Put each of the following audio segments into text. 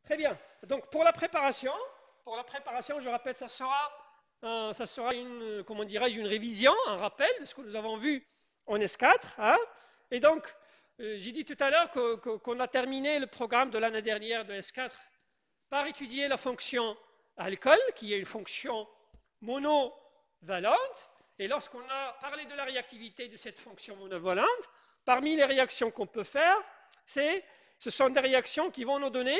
Très bien. Donc pour la préparation, je répète, ça sera une, comment dirais-je, une révision, un rappel de ce que nous avons vu en S4. Hein. Et donc, j'ai dit tout à l'heure qu'on a terminé le programme de l'année dernière de S4 par étudier la fonction alcool, qui est une fonction monovalente. Et lorsqu'on a parlé de la réactivité de cette fonction monovalente, parmi les réactions qu'on peut faire, ce sont des réactions qui vont nous donner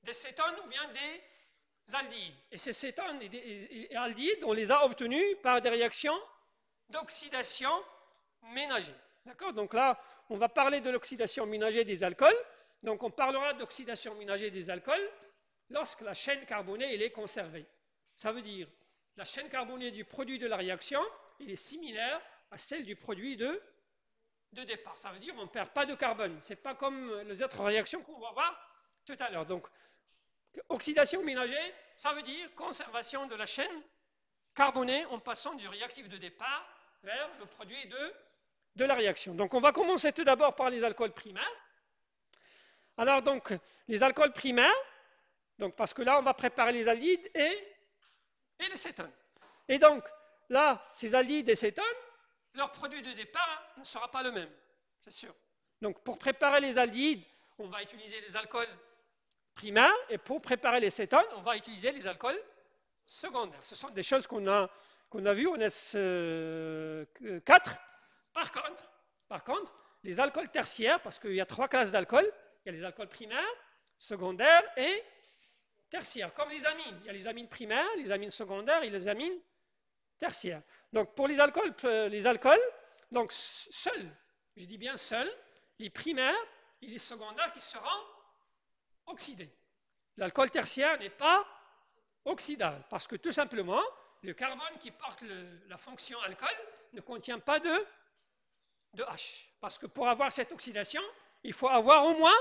des cétones ou bien des aldihydes. Et ces cétones et aldihydes, on les a obtenus par des réactions d'oxydation ménagée. D'accord? Donc là, on va parler de l'oxydation ménagée des alcools. Donc on parlera d'oxydation ménagée des alcools lorsque la chaîne carbonée elle est conservée. Ça veut dire la chaîne carbonée du produit de la réaction elle est similaire à celle du produit de départ. Ça veut dire qu'on ne perd pas de carbone. Ce n'est pas comme les autres réactions qu'on va voir tout à l'heure. Donc, oxydation ménagée, ça veut dire conservation de la chaîne carbonée en passant du réactif de départ vers le produit de la réaction. Donc, on va commencer tout d'abord par les alcools primaires. Alors, donc, les alcools primaires, donc, parce que là, on va préparer les aldydes et les cétones. Et donc, là, ces aldydes et cétones, leur produit de départ ne sera pas le même, c'est sûr. Donc, pour préparer les aldydes, on va utiliser des alcools primaires, et pour préparer les cétones, on va utiliser les alcools secondaires. Ce sont des choses qu'on a vues en S4. Par contre, les alcools tertiaires, parce qu'il y a 3 classes d'alcools, il y a les alcools primaires, secondaires et tertiaires, comme les amines. Il y a les amines primaires, les amines secondaires et les amines tertiaires. Donc pour les alcools, donc seuls, je dis bien seuls, les primaires et les secondaires qui seront oxydés. L'alcool tertiaire n'est pas oxydable parce que tout simplement, le carbone qui porte la fonction alcool ne contient pas de H. Parce que pour avoir cette oxydation, il faut avoir au moins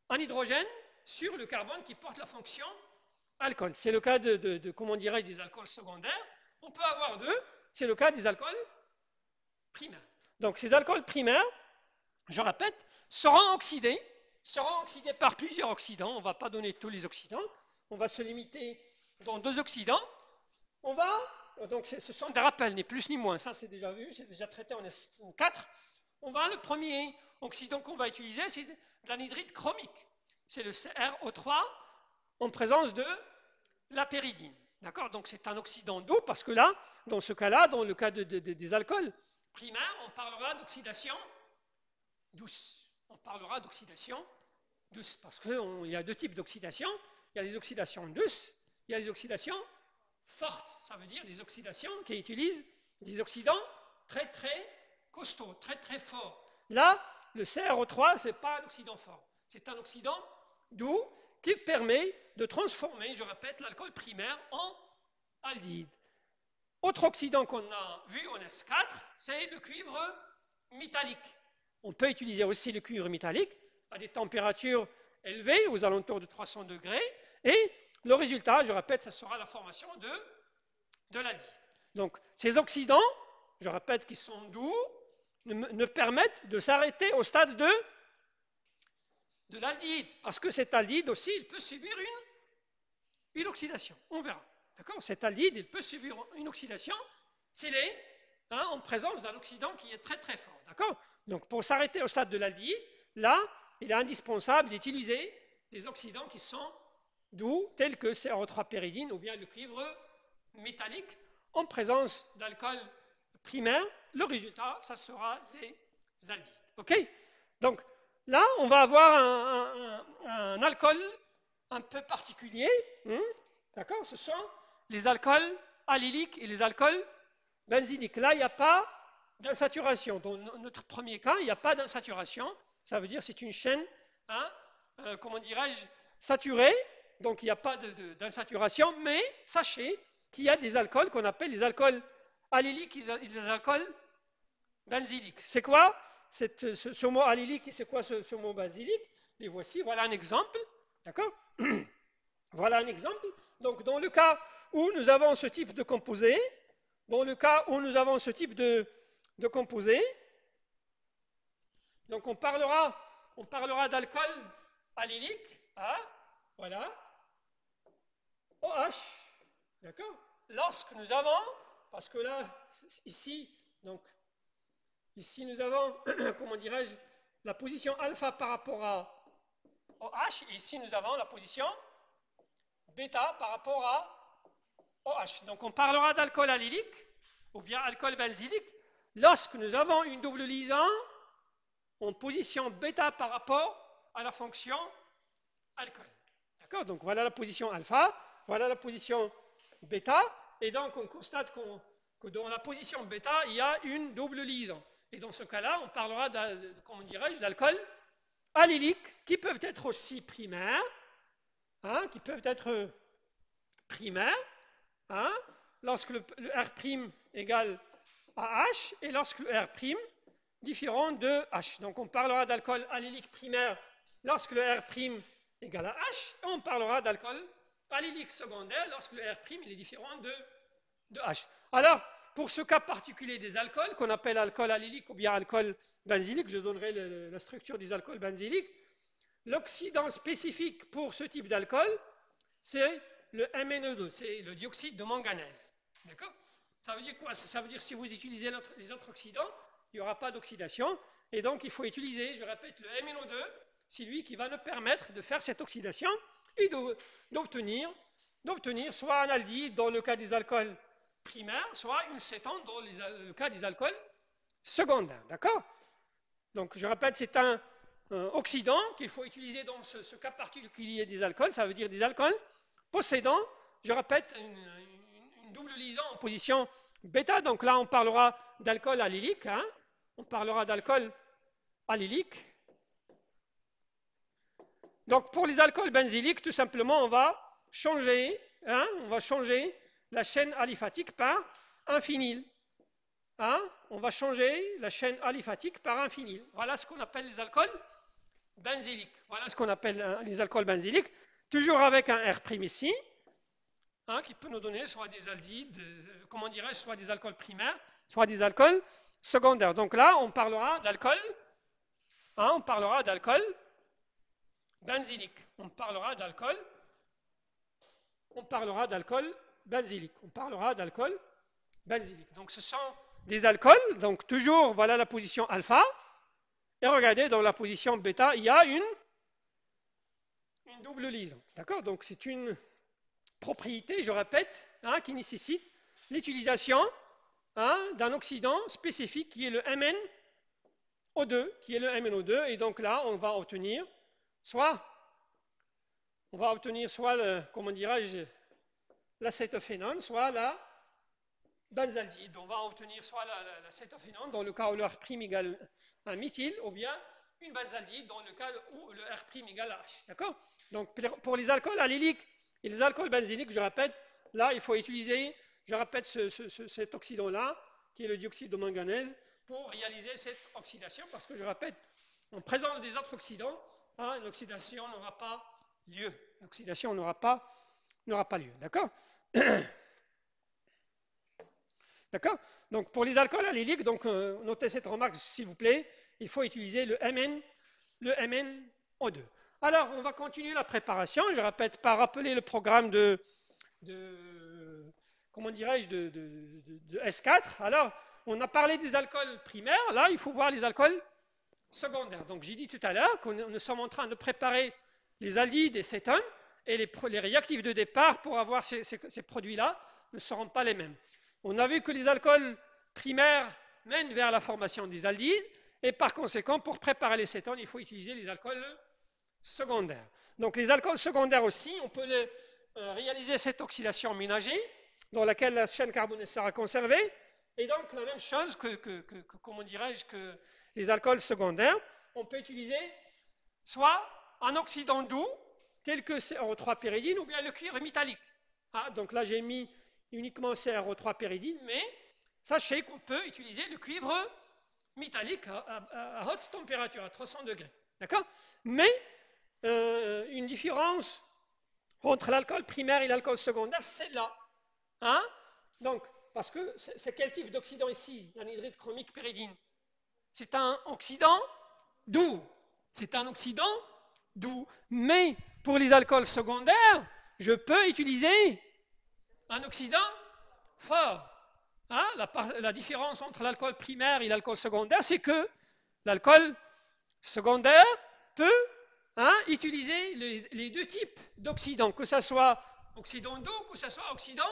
un hydrogène sur le carbone qui porte la fonction alcool. C'est le cas comment dirais-je, des alcools secondaires. On peut avoir 2, c'est le cas des alcools primaires. Donc ces alcools primaires, je répète, seront oxydés par plusieurs oxydants. On ne va pas donner tous les oxydants. On va se limiter dans 2 oxydants. Donc ce sont des rappels, ni plus ni moins. Ça c'est déjà vu, c'est déjà traité en S4. Le premier oxydant qu'on va utiliser, c'est de l'anhydride chromique. C'est le CrO3 en présence de la péridine. D'accord? Donc c'est un oxydant doux parce que là, dans ce cas-là, dans le cas des alcools primaires, on parlera d'oxydation douce. Parce qu'il y a 2 types d'oxydation. Il y a les oxydations douces, il y a les oxydations fortes. Ça veut dire des oxydations qui utilisent des oxydants très très costauds, très très forts. Là, le CrO3, ce n'est pas un oxydant fort. C'est un oxydant doux qui permet de transformer, je répète, l'alcool primaire en aldehyde. Autre oxydant qu'on a vu en S4, c'est le cuivre métallique. On peut utiliser aussi le cuivre métallique à des températures élevées, aux alentours de 300 degrés, et le résultat, je répète, ça sera la formation de l'aldehyde. Donc, ces oxydants, je répète, qui sont doux, ne permettent de s'arrêter au stade de l'aldehyde, parce que cet aldehyde aussi, il peut subir une oxydation. On verra. D'accord? Cet aldehyde, il peut subir une oxydation s'il est en présence d'un oxydant qui est très très fort. D'accord? Donc, pour s'arrêter au stade de l'aldehyde, là, il est indispensable d'utiliser des oxydants qui sont doux, tels que CrO3 péridine ou bien le cuivre métallique en présence d'alcool primaire. Le résultat, ça sera les aldehydes. OK? Donc, là, on va avoir un alcool un peu particulier. D'accord? Ce sont les alcools allyliques et les alcools benzyliques. Là, il n'y a pas d'insaturation. Dans notre premier cas, il n'y a pas d'insaturation. Ça veut dire que c'est une chaîne, comment dirais-je, saturée. Donc, il n'y a pas d'insaturation. Mais sachez qu'il y a des alcools qu'on appelle les alcools allyliques et les alcools benzyliques. C'est quoi ce mot allylique et c'est quoi ce mot benzylique? Les voici. Voilà un exemple. D'accord? Voilà un exemple. Donc, dans le cas où nous avons ce type de composé, donc on parlera d'alcool allylique, voilà, OH, d'accord? Lorsque nous avons, parce que là, ici, donc, ici nous avons, comment dirais-je, la position alpha par rapport à OH, et ici nous avons la position bêta par rapport à OH. Donc on parlera d'alcool allylique ou bien alcool benzylique lorsque nous avons une double liaison en position bêta par rapport à la fonction alcool. D'accord? Donc voilà la position alpha, voilà la position bêta, et donc on constate que dans la position bêta, il y a une double liaison. Et dans ce cas-là, on parlera comment dirais-je, d'alcool allyliques qui peuvent être aussi primaires, hein, qui peuvent être primaires, hein, lorsque le R' égale à H et lorsque le R' différent de H. Donc on parlera d'alcool allylique primaire lorsque le R' égale à H, et on parlera d'alcool allylique secondaire lorsque le R' il est différent de H. Alors, pour ce cas particulier des alcools, qu'on appelle alcool allylique ou bien alcool benzylique, je donnerai la structure des alcools benzyliques, l'oxydant spécifique pour ce type d'alcool, c'est le MnO2, c'est le dioxyde de manganèse. D'accord? Ça veut dire quoi? Ça veut dire que si vous utilisez les autres oxydants, il n'y aura pas d'oxydation. Et donc, il faut utiliser, je répète, le MnO2, c'est lui qui va nous permettre de faire cette oxydation et d'obtenir soit un aldéhyde dans le cas des alcools primaires, soit une cétone dans le cas des alcools secondaires. D'accord? Donc, je répète, c'est un oxydant qu'il faut utiliser dans ce cas particulier des alcools. Ça veut dire des alcools possédant, je répète, une double liaison en position bêta. Donc là, on parlera d'alcool allylique. Hein. On parlera d'alcool allylique. Donc pour les alcools benzyliques, tout simplement, on va changer la chaîne aliphatique par un phényl. Hein. On va changer la chaîne aliphatique par un phényl. Voilà ce qu'on appelle les alcools benzyliques. Voilà ce qu'on appelle les alcools benzyliques. Toujours avec un R' ici. Hein, qui peut nous donner soit des aldéhydes, comment dirais-je, soit des alcools primaires, soit des alcools secondaires. Donc là, on parlera d'alcool, hein, on parlera d'alcool benzylique. On parlera d'alcool benzylique. On parlera d'alcool benzylique. Donc ce sont des alcools, donc toujours, voilà la position alpha. Et regardez, dans la position bêta, il y a une double liaison. D'accord? Donc c'est une propriété, je répète, hein, qui nécessite l'utilisation d'un oxydant spécifique qui est le MnO2, et donc là, on va obtenir soit comment dirais-je, l'acétophénone, soit la benzaldéhyde. On va obtenir soit l'acétophénone dans le cas où le R' égale un méthyle, ou bien une benzaldéhyde dans le cas où le R' égale H. D'accord? Donc pour les alcools allyliques et les alcools benzyliques, je répète, là, il faut utiliser, je répète, cet oxydant-là, qui est le dioxyde de manganèse, pour réaliser cette oxydation, parce que je répète, en présence des autres oxydants, l'oxydation n'aura pas lieu. L'oxydation n'aura pas lieu. D'accord? D'accord? Donc pour les alcools allyliques, donc notez cette remarque s'il vous plaît, il faut utiliser le MnO2. Alors on va continuer la préparation, je répète, par rappeler le programme comment dirais-je, de S4. Alors on a parlé des alcools primaires, là il faut voir les alcools secondaires. Donc j'ai dit tout à l'heure que nous sommes en train de préparer les aldéhydes et cétones, et les réactifs de départ pour avoir ces produits-là ne seront pas les mêmes. On a vu que les alcools primaires mènent vers la formation des aldéhydes, et par conséquent, pour préparer les cétones, il faut utiliser les alcools secondaires. Donc les alcools secondaires aussi, on peut réaliser cette oxydation ménagée, dans laquelle la chaîne carbonée sera conservée, et donc la même chose comment dirais-je, que les alcools secondaires, on peut utiliser soit un oxydant doux, tel que CrO3 pyridine, ou bien le cuivre métallique. Donc là, j'ai mis uniquement CrO3 pyridine, mais sachez qu'on peut utiliser le cuivre métallique à haute température, à 300 degrés. D'accord? Mais une différence entre l'alcool primaire et l'alcool secondaire, c'est là. Donc, parce que c'est quel type d'oxydant ici, l'anhydride chromique pyridine? C'est un oxydant doux. C'est un oxydant doux. Mais Pour les alcools secondaires, je peux utiliser un oxydant fort. Hein, la différence entre l'alcool primaire et l'alcool secondaire, c'est que l'alcool secondaire peut utiliser les deux types d'oxydants, que ce soit oxydant d'eau, que ce soit oxydant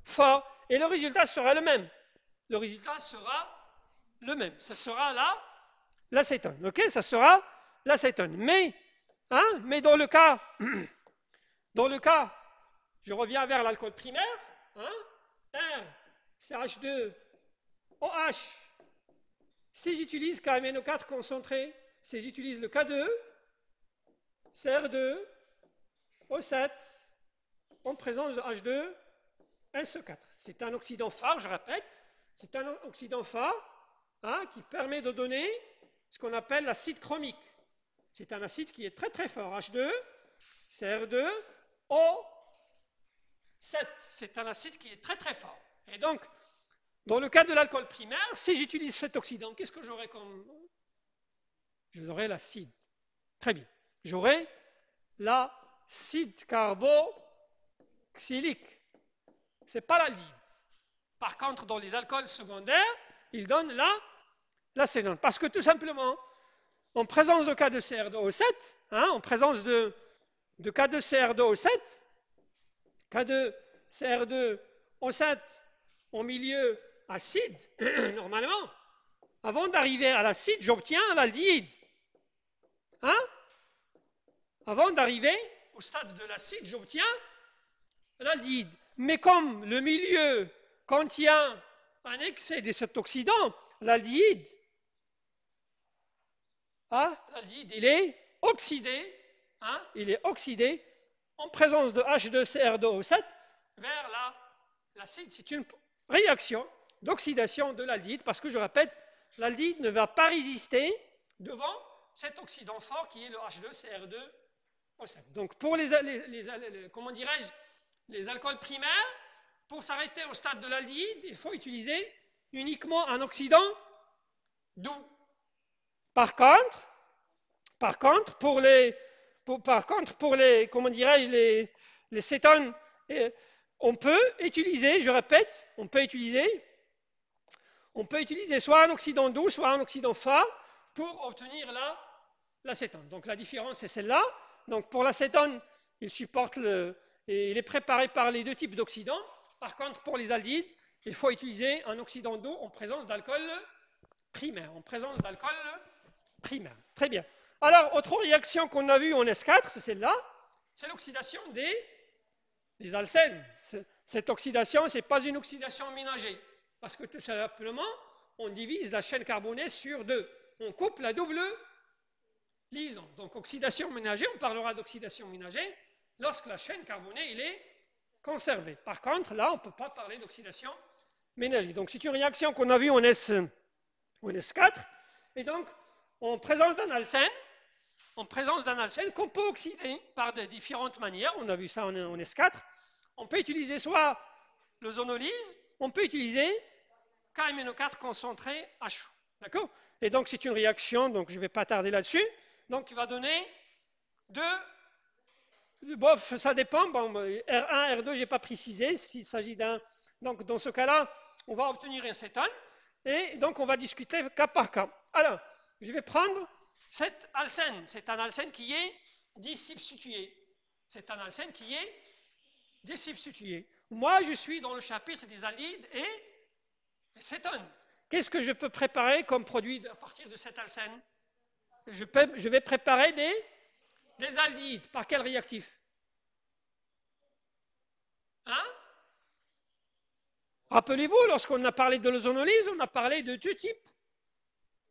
fort. Et le résultat sera le même. Le résultat sera le même. Ça sera l'acétone. Ok, ça sera l'acétone. Mais dans le cas, je reviens vers l'alcool primaire, R, CH2OH. Si j'utilise KMNO4 concentré, si j'utilise le K2, CR2O7, en présence de H2SO4. C'est un oxydant phare, je répète, c'est un oxydant phare qui permet de donner ce qu'on appelle l'acide chromique. C'est un acide qui est très très fort, H2, CR2, O7. C'est un acide qui est très très fort. Et donc, dans le cas de l'alcool primaire, si j'utilise cet oxydant, qu'est-ce que j'aurai comme... J'aurai l'acide. Très bien. J'aurai l'acide carboxylique. Ce n'est pas l'aldhyde. Par contre, dans les alcools secondaires, il donne l'acétone. Parce que tout simplement, en présence de K2CR2O7, en présence de K2CR2O7, K2CR2O7 en milieu acide, normalement, avant d'arriver à l'acide, j'obtiens l'aldhyde. Avant d'arriver au stade de l'acide, j'obtiens l'aldhyde. Mais comme le milieu contient un excès de cet oxydant, l'aldhyde, il est oxydé, en présence de H2CR2O7 vers l'acide. C'est une réaction d'oxydation de l'aldhyde, parce que je répète, l'aldhyde ne va pas résister devant cet oxydant fort qui est le H2CR2O7. Donc pour les alcools primaires, pour s'arrêter au stade de l'aldhyde, il faut utiliser uniquement un oxydant doux. Par contre, pour les cétones, on peut utiliser, je répète, on peut utiliser soit un oxydant doux, soit un oxydant fort pour obtenir l'acétone. Donc la différence c'est celle-là. Donc pour l'acétone, il est préparé par les deux types d'oxydants. Par contre, pour les aldydes, il faut utiliser un oxydant d'eau en présence d'alcool primaire. Très bien. Alors, autre réaction qu'on a vue en S4, c'est celle-là. C'est l'oxydation des alcènes. Cette oxydation, ce n'est pas une oxydation ménagée. Parce que tout simplement, on divise la chaîne carbonée sur deux. On coupe la double liaison. Donc, oxydation ménagée, on parlera d'oxydation ménagée lorsque la chaîne carbonée est conservée. Par contre, là, on ne peut pas parler d'oxydation ménagée. Donc, c'est une réaction qu'on a vue en S4. Et donc, en présence d'un alcène, qu'on peut oxyder par de différentes manières, on a vu ça en S4, on peut utiliser soit l'ozonolyse, on peut utiliser KMNO4 concentré HO. D'accord? Et donc, c'est une réaction, donc je ne vais pas tarder là-dessus. Donc, tu vas donner bof, ça dépend. Bon, R1, R2, je n'ai pas précisé s'il s'agit d'un. Donc, dans ce cas-là, on va obtenir un cétone. Et donc, on va discuter cas par cas. Alors, je vais prendre cet alcène. C'est un alcène qui est disubstitué. Moi, je suis dans le chapitre des aldydes et cétones. Qu'est-ce que je peux préparer comme produit à partir de cet alcène? Je vais préparer des aldydes. Par quel réactif? Rappelez-vous, lorsqu'on a parlé de l'ozonolyse, on a parlé de deux types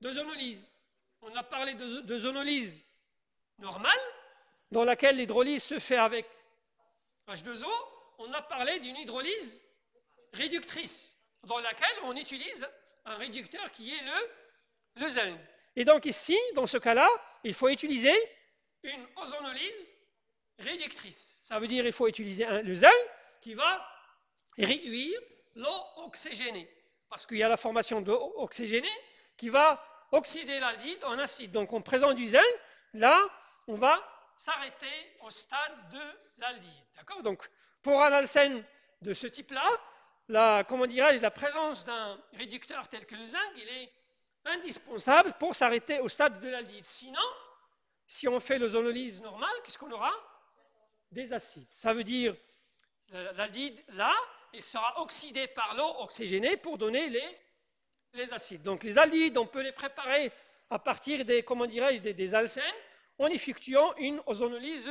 d'ozonolyse. On a parlé de zonolyse normale, dans laquelle l'hydrolyse se fait avec H2O. On a parlé d'une hydrolyse réductrice, dans laquelle on utilise un réducteur qui est le zinc. Et donc ici, dans ce cas-là, il faut utiliser une ozonolyse réductrice. Ça veut dire qu'il faut utiliser le zinc qui va réduire l'eau oxygénée. Parce qu'il y a la formation d'eau oxygénée qui va oxyder l'aldhyde en acide. Donc en présence du zinc, là, on va s'arrêter au stade de l'aldéhyde. D'accord? Donc, pour un alcène de ce type-là, la présence d'un réducteur tel que le zinc, il est indispensable pour s'arrêter au stade de l'aldéhyde. Sinon, si on fait l'ozonolyse normale, qu'est-ce qu'on aura? Des acides. Ça veut dire l'aldéhyde là, il sera oxydé par l'eau oxygénée pour donner les acides. Donc les aldéhydes, on peut les préparer à partir des alcènes en effectuant une ozonolyse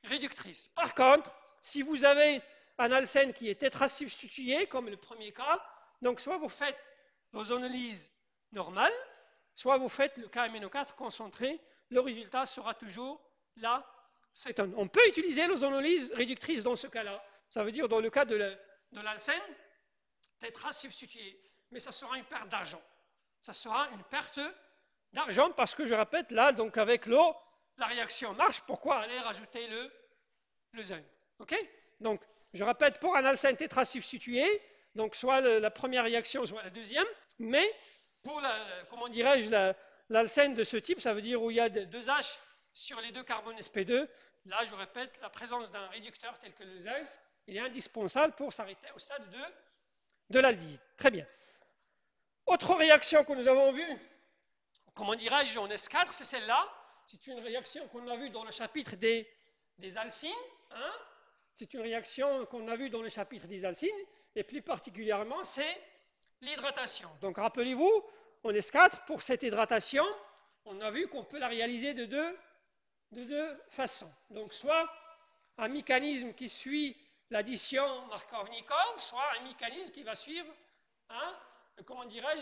réductrice. Par contre, si vous avez un alcène qui est tétrasubstitué, comme le premier cas, donc soit vous faites l'ozonolyse normale, soit vous faites le KMNO4 concentré, le résultat sera toujours l'acétone. On peut utiliser l'ozonolyse réductrice dans ce cas-là, ça veut dire dans le cas de l'alcène tétrasubstitué, mais ça sera une perte d'argent. Ça sera une perte d'argent parce que je répète là, donc avec l'eau, la réaction marche. Pourquoi aller rajouter le zinc? Ok? Donc, je répète, pour un alcène tétrasubstitué, donc soit la première réaction, soit la deuxième, mais pour l'alcène de ce type, ça veut dire où il y a 2 H sur les 2 carbones sp2, là, je répète, la présence d'un réducteur tel que le zinc, il est indispensable pour s'arrêter au stade de l'aldéhyde. Très bien. Autre réaction que nous avons vue, en S4, c'est celle-là. C'est une réaction qu'on a vue dans le chapitre des alcynes. Hein? C'est une réaction qu'on a vue dans le chapitre des alcynes, et plus particulièrement, c'est l'hydratation. Donc, rappelez-vous, en S4, pour cette hydratation, on a vu qu'on peut la réaliser de deux façons. Donc, soit un mécanisme qui suit l'addition Markov-Nikov, soit un mécanisme qui va suivre,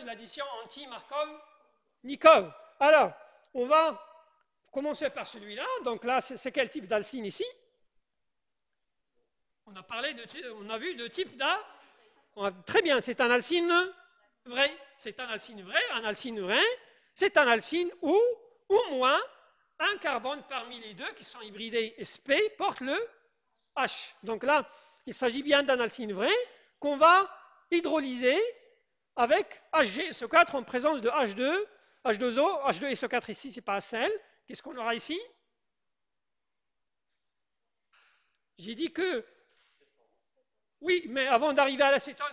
l'addition anti-Markov-Nikov. Alors, on va commencer par celui-là. Donc là, c'est quel type d'alcyne ici? On a vu deux types Très bien, c'est un alcyne vrai. C'est un alcyne vrai. Un alcyne vrai, c'est un alcyne où, au moins, un carbone parmi les deux qui sont hybridés sp porte le H. Donc là, il s'agit bien d'un alcyne vrai qu'on va hydrolyser avec HgSO4 en présence de H2, H2O, H2SO4 ici, c'est pas un sel. Qu'est-ce qu'on aura ici? J'ai dit que... Oui, mais avant d'arriver à l'acétone...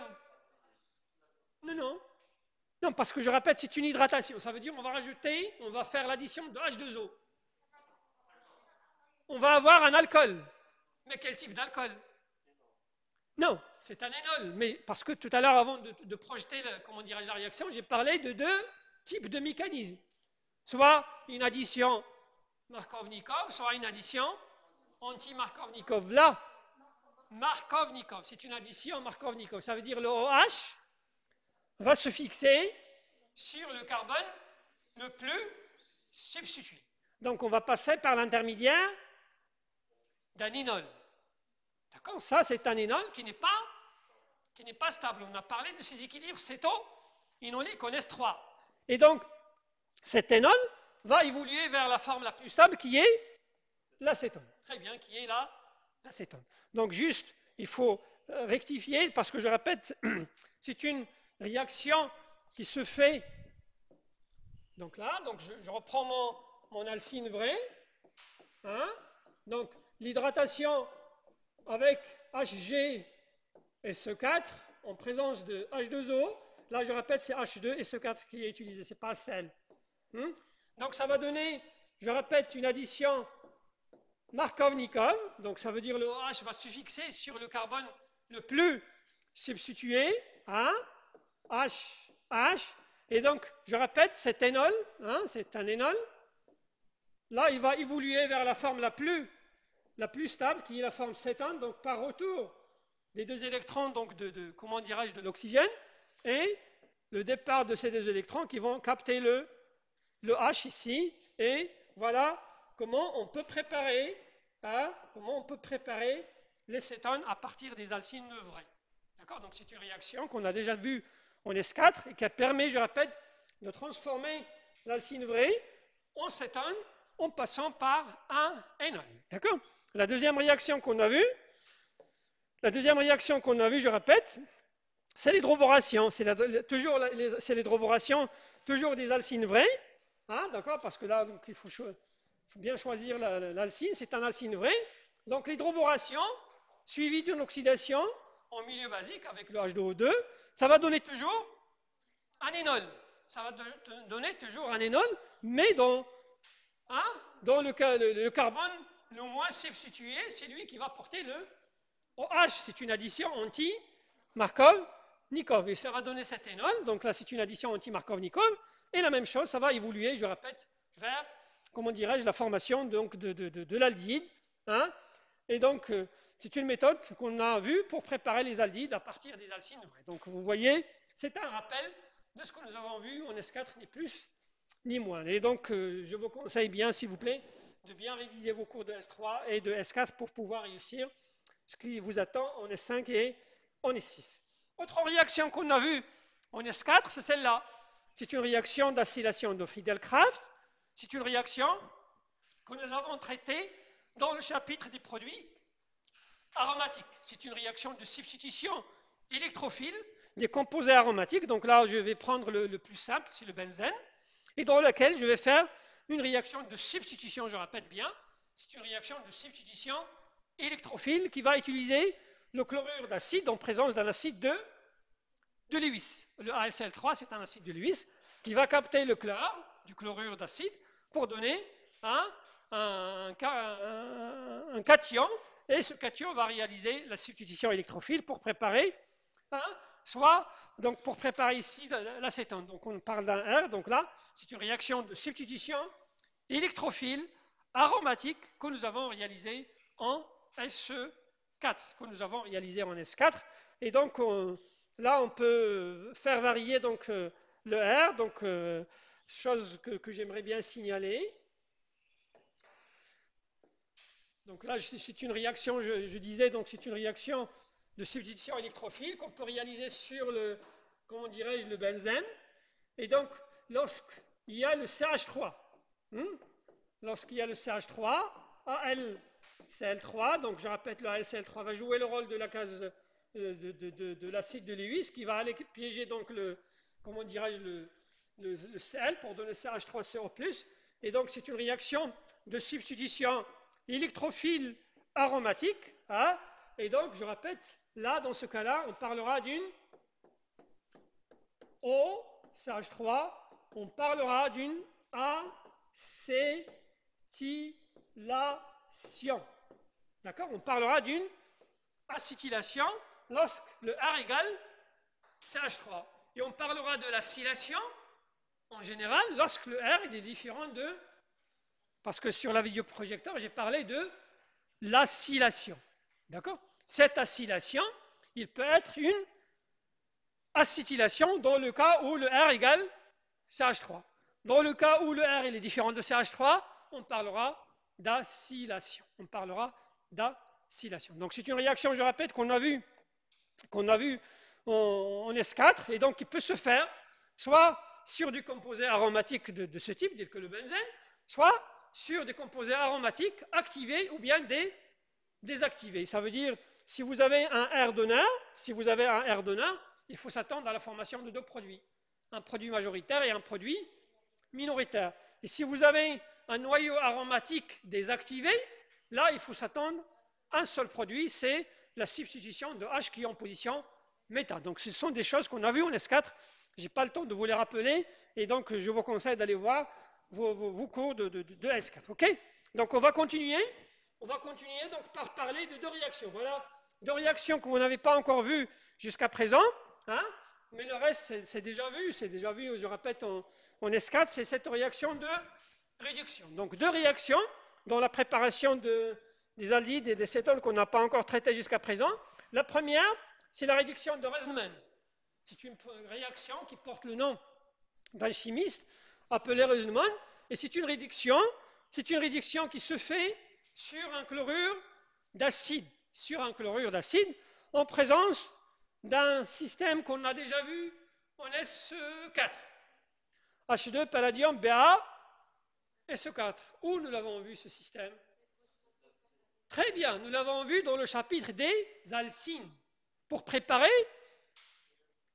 Non, parce que je répète, c'est une hydratation. Ça veut dire on va faire l'addition de H2O. On va avoir un alcool. Mais quel type d'alcool? Non, c'est un énol. Mais parce que tout à l'heure, avant de projeter la réaction, j'ai parlé de 2 types de mécanismes. Soit une addition Markov-Nikov, soit une addition anti-Markov-Nikov. Là, Markov-Nikov, c'est une addition Markov-Nikov. Ça veut dire le OH va se fixer sur le carbone le plus substitué. Donc, on va passer par l'intermédiaire d'un énol. D'accord? Ça, c'est un énol qui n'est pas stable. On a parlé de ces équilibres céto-énoliques en S3. Et donc, cet énol va évoluer vers la forme la plus stable qui est l'acétone. Très bien, qui est l'acétone. Donc, juste, il faut rectifier parce que je répète, c'est une réaction qui se fait. Donc là, je reprends mon alcyne vrai. Donc, l'hydratation avec HgSO4 en présence de H2O. Là, je répète, c'est H2SO4 qui est utilisé, ce n'est pas sel. Donc, ça va donner, je répète, une addition Markov-Nikov. Donc, ça veut dire le OH va se fixer sur le carbone le plus substitué. H. Et donc, je répète, cet énol, c'est un énol. Là, il va évoluer vers la forme la plus stable, qui est la forme cétone, donc par retour des 2 électrons donc de l'oxygène, et le départ de ces 2 électrons qui vont capter le H ici, et voilà comment on peut préparer les cétones à partir des alcynes vrais. D'accord? Donc c'est une réaction qu'on a déjà vue en S4 et qui permet, je répète, de transformer l'alcyne vrai en cétone en passant par un énol. D'accord? La deuxième réaction qu'on a vue, je répète, c'est l'hydroboration. C'est l'hydroboration toujours des alcynes vrais. D'accord? Parce que là, donc, il faut Il faut bien choisir l'alcyne, c'est un alcyne vrai. Donc l'hydroboration, suivie d'une oxydation en milieu basique avec le H2O2, ça va donner toujours un énol. Ça va donner toujours un énol, mais dans le carbone le moins substitué, c'est lui qui va porter le OH. C'est une addition anti-Markov-Nikov. Et ça va donner cet énol. Donc là, c'est une addition anti-Markov-Nikov. Et la même chose, ça va évoluer, je répète, vers, comment dirais-je, la formation donc, de l'aldéhyde. Hein. Et donc, c'est une méthode qu'on a vue pour préparer les aldéhydes à partir des alcynes vraies. Donc, vous voyez, c'est un rappel de ce que nous avons vu en S4, ni plus ni moins. Et donc, je vous conseille bien, s'il vous plaît, de bien réviser vos cours de S3 et de S4 pour pouvoir réussir ce qui vous attend en S5 et en S6. Autre réaction qu'on a vue en S4, c'est celle-là. C'est une réaction d'acylation de Friedel-Crafts. C'est une réaction que nous avons traitée dans le chapitre des produits aromatiques. C'est une réaction de substitution électrophile des composés aromatiques. Donc là, je vais prendre le plus simple, c'est le benzène, et dans laquelle je vais faire une réaction de substitution, je répète bien, c'est une réaction de substitution électrophile qui va utiliser le chlorure d'acide en présence d'un acide de Lewis. Le ASL3, c'est un acide de Lewis qui va capter le chlore du chlorure d'acide pour donner un cation, et ce cation va réaliser la substitution électrophile pour préparer soit donc pour préparer ici l'acétone. Donc on parle d'un R, donc là c'est une réaction de substitution électrophile aromatique que nous avons réalisée en SE4, que nous avons réalisé en S4. Et donc là on peut faire varier donc le R, donc chose que j'aimerais bien signaler. Donc là c'est une réaction, je disais, donc c'est une réaction de substitution électrophile qu'on peut réaliser sur le, comment dirais-je, le benzène. Et donc, lorsqu'il y a le CH3, lorsqu'il y a le CH3, AlCl3, donc je répète, le AlCl3 va jouer le rôle de la case de l'acide de Lewis qui va aller piéger donc le, comment dirais-je, le Cl pour donner CH3CO+. Et donc, c'est une réaction de substitution électrophile aromatique. Et donc, je répète, là, dans ce cas-là, on parlera d'une OCH3, on parlera d'une acétylation. D'accord? On parlera d'une acétylation lorsque le R égale CH3. Et on parlera de l'acylation, en général, lorsque le R est différent de... Parce que sur la vidéoprojecteur, j'ai parlé de l'acylation. D'accord? Cette acylation, il peut être une acétylation dans le cas où le R égale CH3. Dans le cas où le R est différent de CH3, on parlera d'acylation. On parlera d'acylation. Donc c'est une réaction, je répète, qu'on a vue en S4 et donc qui peut se faire soit sur du composé aromatique de ce type, tel que le benzène, soit sur des composés aromatiques activés ou bien désactivés. Ça veut dire, si vous avez un R donneur, il faut s'attendre à la formation de deux produits, un produit majoritaire et un produit minoritaire. Et si vous avez un noyau aromatique désactivé, là, il faut s'attendre à un seul produit, c'est la substitution de H qui est en position méta. Donc, ce sont des choses qu'on a vues en S4. Je n'ai pas le temps de vous les rappeler, et donc je vous conseille d'aller voir vos cours de S4. Okay, donc, on va continuer donc par parler de deux réactions. Voilà, deux réactions que vous n'avez pas encore vues jusqu'à présent. Mais le reste, c'est déjà vu, je répète, en S4, c'est cette réaction de réduction. Donc, deux réactions dans la préparation des aldéhydes et des cétones qu'on n'a pas encore traitées jusqu'à présent. La première, c'est la réduction de Reisman. C'est une réaction qui porte le nom d'un chimiste appelé Reisman, et c'est une réduction qui se fait sur un chlorure d'acide, en présence d'un système qu'on a déjà vu en S4. H2, palladium, Ba, SO4. Où nous l'avons vu ce système? Très bien, nous l'avons vu dans le chapitre des alcynes, pour préparer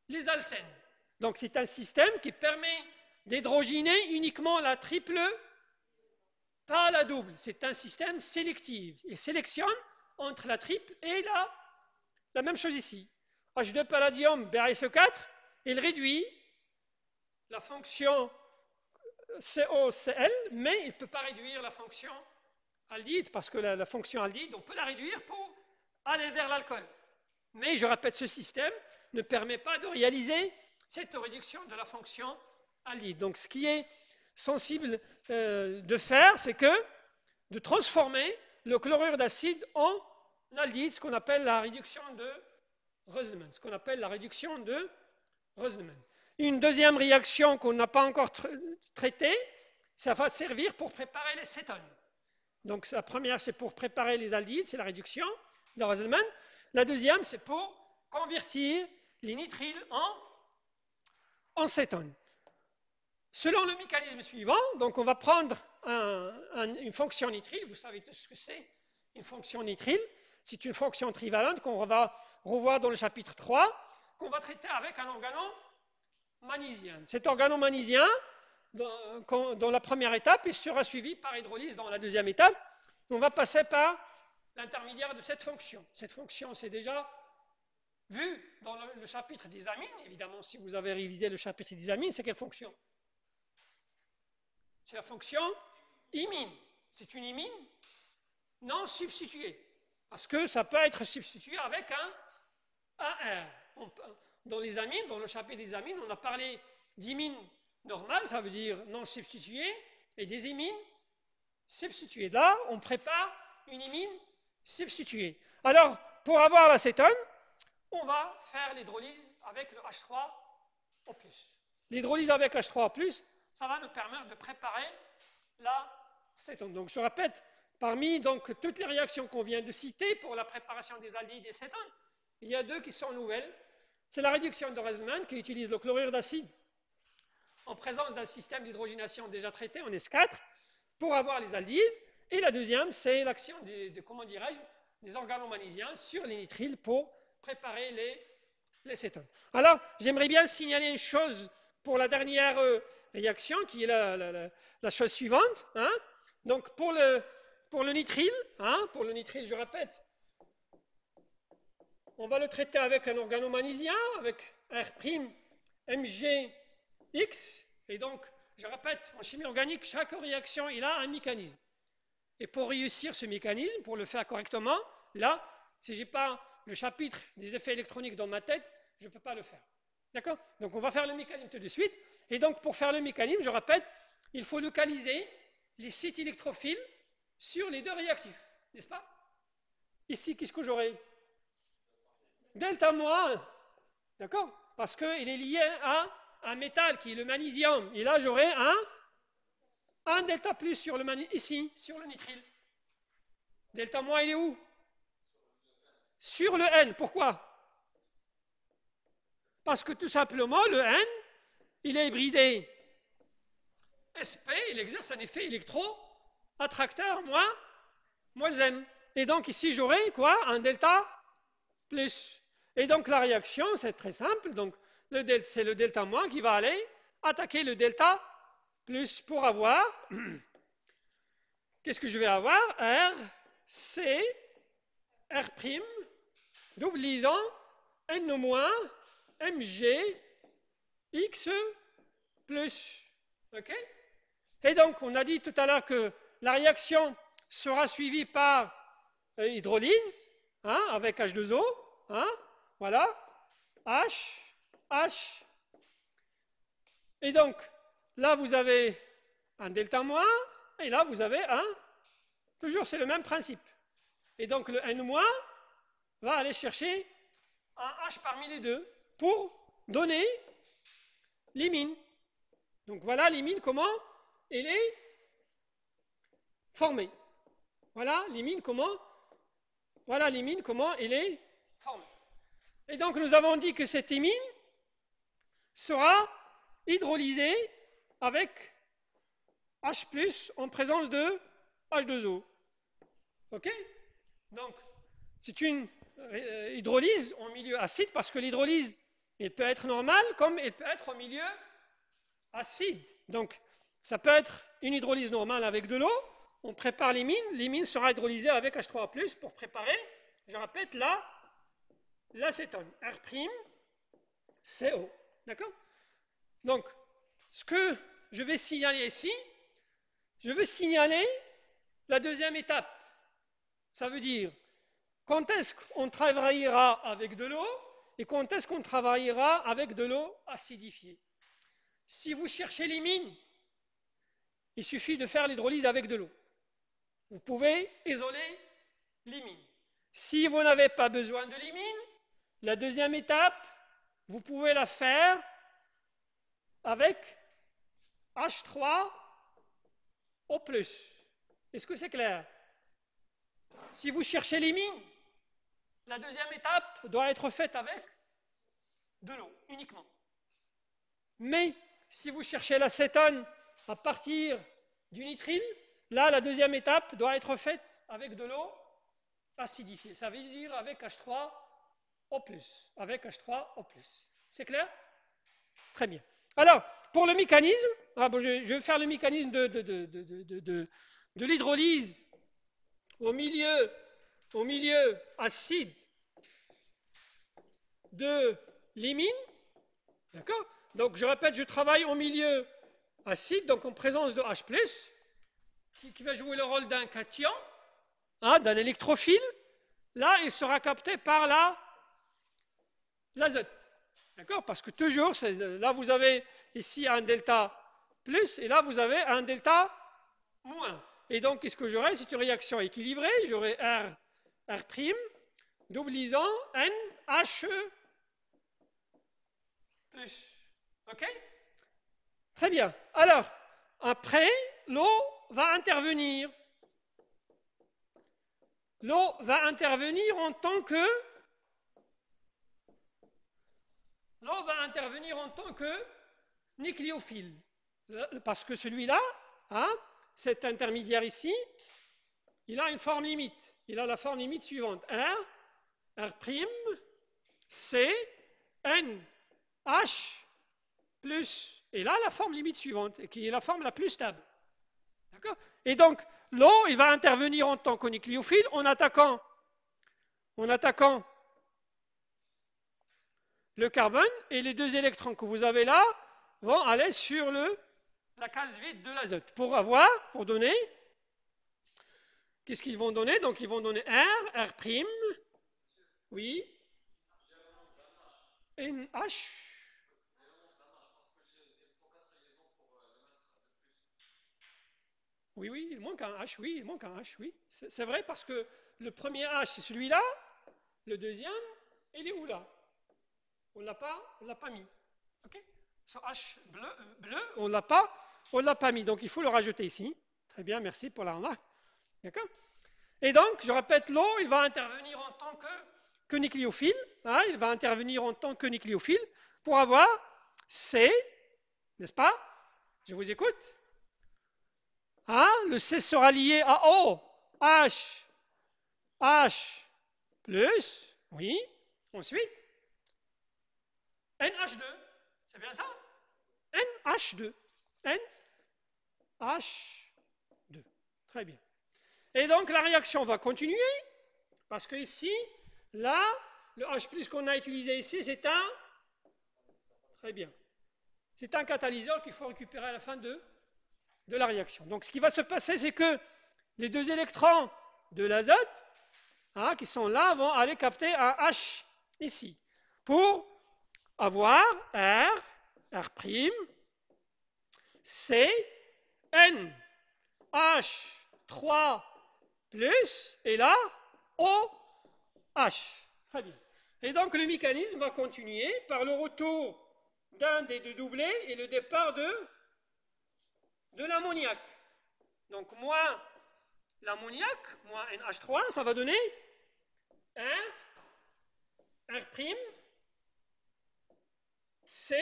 les alcènes. Donc c'est un système qui permet d'hydrogéner uniquement la triple pas la double. C'est un système sélectif. Il sélectionne entre la triple et la même chose ici. H2 palladium BaSe4, il réduit la fonction COCl, mais il ne peut pas réduire la fonction aldhyde, parce que la fonction aldhyde, on peut la réduire pour aller vers l'alcool. Mais je répète, ce système ne permet pas de réaliser cette réduction de la fonction aldhyde. Donc ce qui est sensible de faire, c'est que de transformer le chlorure d'acide en aldhyde, ce qu'on appelle la réduction de Röslemann. Une deuxième réaction qu'on n'a pas encore traitée, ça va servir pour préparer les cétones. Donc la première, c'est pour préparer les aldhydes, c'est la réduction de Röslemann. La deuxième, c'est pour convertir les nitriles en cétones. Selon le mécanisme suivant, donc on va prendre une fonction nitrile. Vous savez tout ce que c'est une fonction nitrile. C'est une fonction trivalente qu'on va revoir dans le chapitre 3, qu'on va traiter avec un organomagnésien. Cet organomagnésien, dans la première étape, il sera suivi par hydrolyse dans la deuxième étape. On va passer par l'intermédiaire de cette fonction. Cette fonction, c'est déjà vu dans le chapitre des amines. Évidemment, si vous avez révisé le chapitre des amines, c'est quelle fonction? C'est la fonction imine. C'est une imine non substituée. Parce que ça peut être substitué avec un R. Dans les amines, dans le chapitre des amines, on a parlé d'imine normale, ça veut dire non substituée, et des imines substituées. Là, on prépare une imine substituée. Alors, pour avoir l'acétone, on va faire l'hydrolyse avec le H3O+. L'hydrolyse avec H3O+, ça va nous permettre de préparer l'acétone. Donc, je répète, parmi donc, toutes les réactions qu'on vient de citer pour la préparation des aldhydes et cétones, il y a deux qui sont nouvelles. C'est la réduction de Röslemann qui utilise le chlorure d'acide en présence d'un système d'hydrogénation déjà traité en S4 pour avoir les aldhydes. Et la deuxième, c'est l'action des organomagnésiens sur les nitriles pour préparer les cétones. Alors, j'aimerais bien signaler une chose pour la dernière réaction, qui est la chose suivante. Donc, pour le nitrile, je répète, on va le traiter avec un organomagnésien, avec R'-MgX. Et donc, je répète, en chimie organique, chaque réaction, il a un mécanisme. Et pour réussir ce mécanisme, pour le faire correctement, là, si je n'ai pas le chapitre des effets électroniques dans ma tête, je ne peux pas le faire. D'accord? Donc, on va faire le mécanisme tout de suite. Et donc, pour faire le mécanisme, je répète, il faut localiser les sites électrophiles sur les deux réactifs. N'est-ce pas? Ici, qu'est-ce que j'aurai? Delta-1. D'accord? Parce qu'il est lié à un métal qui est le magnésium. Et là, j'aurai un delta plus sur le ici, sur le nitrile. Delta-, il est où? Sur le N. Pourquoi? Parce que tout simplement, le N, il est hybridé sp, il exerce un effet électro-attracteur moins M. Et donc ici, j'aurai quoi? Un delta plus. Et donc la réaction, c'est très simple. Donc c'est le delta- qui va aller attaquer le delta plus pour avoir, qu'est-ce que je vais avoir? R, C, R', double liaison, N-, Mg, X plus. OK? Et donc, on a dit tout à l'heure que la réaction sera suivie par hydrolyse, avec H2O. Voilà. H. Et donc, là, vous avez un delta-, et là, vous avez toujours, c'est le même principe. Et donc, le N- va aller chercher un H parmi les deux pour donner l'imine. Donc, voilà l'imine, comment elle est formée. Voilà l'imine, comment elle est formée. Et donc, nous avons dit que cette imine sera hydrolysée avec H+, en présence de H2O. OK? Donc, c'est une hydrolyse en milieu acide, parce que l'hydrolyse, elle peut être normale comme elle peut être en milieu acide. Donc, ça peut être une hydrolyse normale avec de l'eau, on prépare l'imine. L'imine sera hydrolysée avec H3O+, pour préparer, je répète, l'acétone, R', CO. D'accord? Donc, ce que je vais signaler ici, je vais signaler la deuxième étape. Ça veut dire, quand est-ce qu'on travaillera avec de l'eau et quand est-ce qu'on travaillera avec de l'eau acidifiée. Si vous cherchez l'imine, il suffit de faire l'hydrolyse avec de l'eau. Vous pouvez isoler l'imine. Si vous n'avez pas besoin de l'imine, la deuxième étape, vous pouvez la faire avec H3O+. Est-ce que c'est clair? Si vous cherchez l'imine, la deuxième étape doit être faite avec de l'eau uniquement. Mais si vous cherchez l'acétone à partir du nitrile, là, la deuxième étape doit être faite avec de l'eau acidifiée. Ça veut dire avec H3O+. Avec H3O+. C'est clair? Très bien. Alors, pour le mécanisme, je vais faire le mécanisme de l'hydrolyse au milieu acide de l'imine. D'accord? Donc, je répète, je travaille au milieu acide, donc en présence de H+, qui va jouer le rôle d'un cation, d'un électrophile. Là, il sera capté par l'azote. D'accord? Parce que toujours, là, vous avez ici un delta plus, et là, vous avez un delta moins. Et donc, qu'est-ce que j'aurai? C'est une réaction équilibrée. J'aurai R', double liaison, NH+. OK? Très bien. Alors, après, l'eau va intervenir. L'eau va intervenir en tant que nucléophile. Parce que celui-là, cet intermédiaire ici, il a une forme limite. Il a la forme limite suivante. R', C, N, H, plus. Et là, la forme limite suivante, qui est la forme la plus stable. D'accord? Et donc, l'eau, il va intervenir en tant que nucléophile en attaquant le carbone, et les deux électrons que vous avez là vont aller sur la case vide de l'azote pour donner, qu'est-ce qu'ils vont donner? Donc ils vont donner R', oui, NH. Oui, il manque un H, oui, il manque un H, oui. C'est vrai parce que le premier H, c'est celui-là, le deuxième, il est où là? On l'a pas mis. Ok? Ce H bleu, on l'a pas mis. Donc il faut le rajouter ici. Très bien, merci pour la remarque. D'accord? Et donc, je répète, l'eau, il va intervenir en tant que nucléophile. Il va intervenir en tant que nucléophile pour avoir C, n'est-ce pas? Je vous écoute. Le C sera lié à O, H, plus, oui. Ensuite, NH2, c'est bien ça? NH2, NH2. Très bien. Et donc la réaction va continuer, parce que ici, là, le H+ qu'on a utilisé ici, c'est un... Très bien. C'est un catalyseur qu'il faut récupérer à la fin de la réaction. Donc ce qui va se passer, c'est que les deux électrons de l'azote, qui sont là, vont aller capter un H ici, pour avoir R', C, N, H3+, et là, OH. Très bien. Et donc le mécanisme va continuer par le retour d'un des deux doublés et le départ de l'ammoniac. Donc moins l'ammoniac, moins NH3, ça va donner R', C,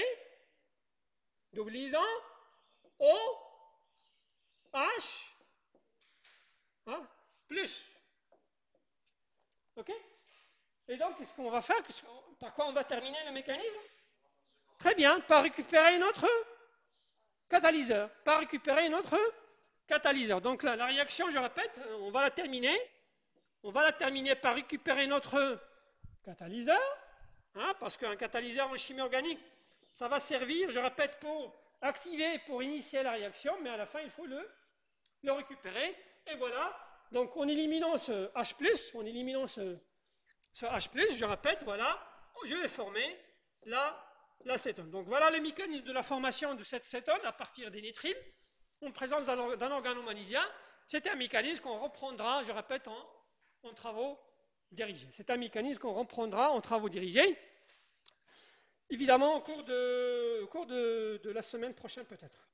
double liaison, OH, plus. OK? Et donc, qu'est-ce qu'on va faire? Par quoi on va terminer le mécanisme? Très bien, par récupérer notre catalyseur, par récupérer notre catalyseur. Donc là, la réaction, je répète, on va la terminer. On va la terminer par récupérer notre catalyseur, hein, parce qu'un catalyseur en chimie organique, ça va servir, je répète, pour activer, pour initier la réaction, mais à la fin, il faut le récupérer. Et voilà, donc en éliminant ce H+, ce H+, je répète, voilà, je vais former l'acétone. Donc voilà le mécanisme de la formation de cette cétone à partir des nitriles en présence d'un organomagnésien. C'est un mécanisme qu'on reprendra, je répète, en travaux dirigés. C'est un mécanisme qu'on reprendra en travaux dirigés, évidemment au cours de la semaine prochaine peut-être.